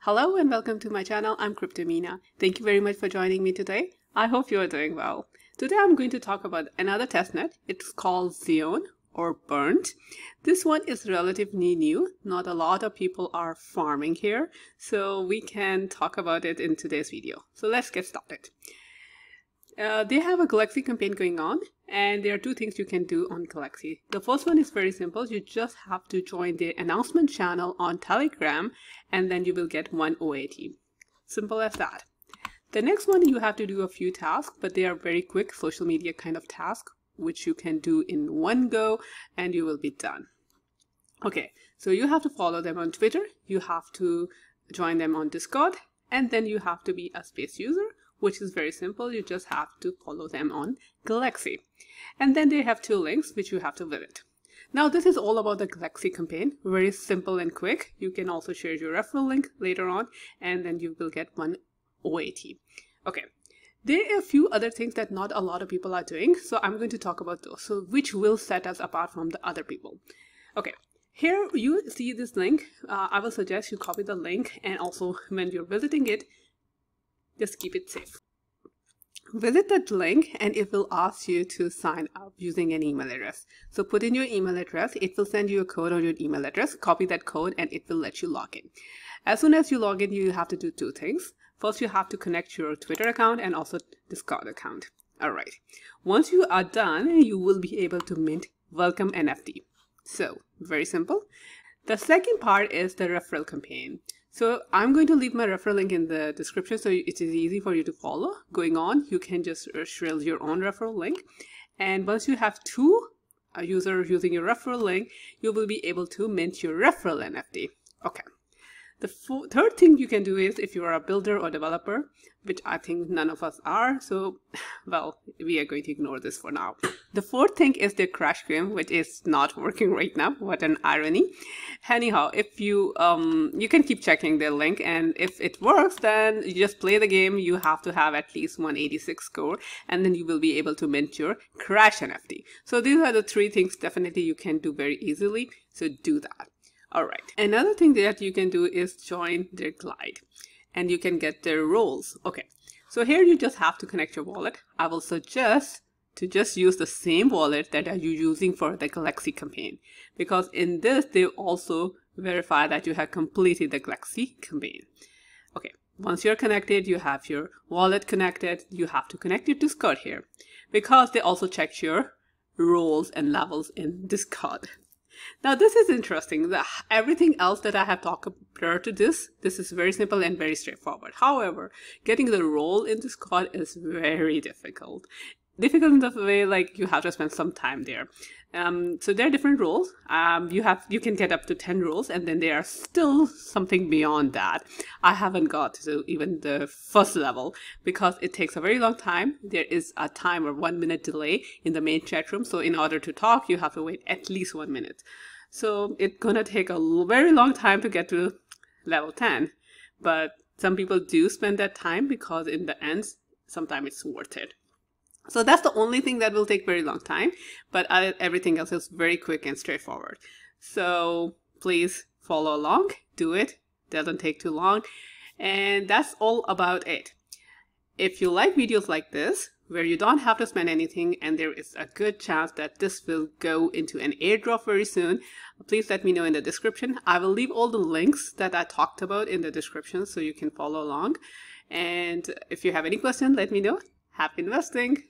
Hello and welcome to my channel. I'm Cryptomina. Thank you very much for joining me today. I hope you are doing well. Today I'm going to talk about another testnet. It's called Xeon or Burnt. This one is relatively new. Not a lot of people are farming here, so we can talk about it in today's video. So let's get started. They have a Galaxy campaign going on, and there are two things you can do on Galaxy. The first one is very simple. You just have to join the announcement channel on Telegram, and then you will get one OAT. Simple as that. The next one, you have to do a few tasks, but they are very quick social media kind of tasks, which you can do in one go, and you will be done. Okay, so you have to follow them on Twitter, you have to join them on Discord, and then you have to be a space user, which is very simple. You just have to follow them on Galaxy. And then they have two links which you have to visit. Now this is all about the Galaxy campaign, very simple and quick. You can also share your referral link later on, and then you will get one OAT. Okay, there are a few other things that not a lot of people are doing, so I'm going to talk about those, so which will set us apart from the other people. Okay, here you see this link. I will suggest you copy the link, and also when you're visiting it, just keep it safe. Visit that link and it will ask you to sign up using an email address. So put in your email address, it will send you a code on your email address, copy that code and it will let you log in. As soon as you log in, you have to do two things. First, you have to connect your Twitter account and also Discord account. Alright, once you are done, you will be able to mint welcome NFT. So, very simple. The second part is the referral campaign. So I'm going to leave my referral link in the description so it is easy for you to follow. Going on, you can just share your own referral link. And once you have two users using your referral link, you will be able to mint your referral NFT. Okay. The third thing you can do is, if you are a builder or developer, which I think none of us are, so, well, we are going to ignore this for now. The fourth thing is the crash game, which is not working right now. What an irony. Anyhow, if you can keep checking the link, and if it works, then you just play the game. You have to have at least 186 score, and then you will be able to mint your crash NFT. So these are the three things definitely you can do very easily, so do that. Alright, another thing that you can do is join their Glide, and you can get their roles. Okay, so here you just have to connect your wallet. I will suggest to just use the same wallet that are you using for the Galaxy campaign, because in this they also verify that you have completed the Galaxy campaign. Okay, once you're connected, you have your wallet connected, you have to connect your Discord here, because they also check your roles and levels in Discord. Now this is interesting. Everything else that I have talked prior to this is very simple and very straightforward. However, getting the role in Discord is very difficult. Difficult in the way like you have to spend some time there. So there are different roles. You can get up to 10 roles, and then there are still something beyond that. I haven't got to even the first level because it takes a very long time. There is a timer, 1 minute delay in the main chat room. So in order to talk, you have to wait at least 1 minute. So it's gonna take a very long time to get to level 10. But some people do spend that time because in the end, sometimes it's worth it. So that's the only thing that will take very long time, but everything else is very quick and straightforward. So please follow along, do it, doesn't take too long, and that's all about it. If you like videos like this, where you don't have to spend anything and there is a good chance that this will go into an airdrop very soon, please let me know in the description. I will leave all the links that I talked about in the description so you can follow along. And if you have any questions, let me know. Happy investing!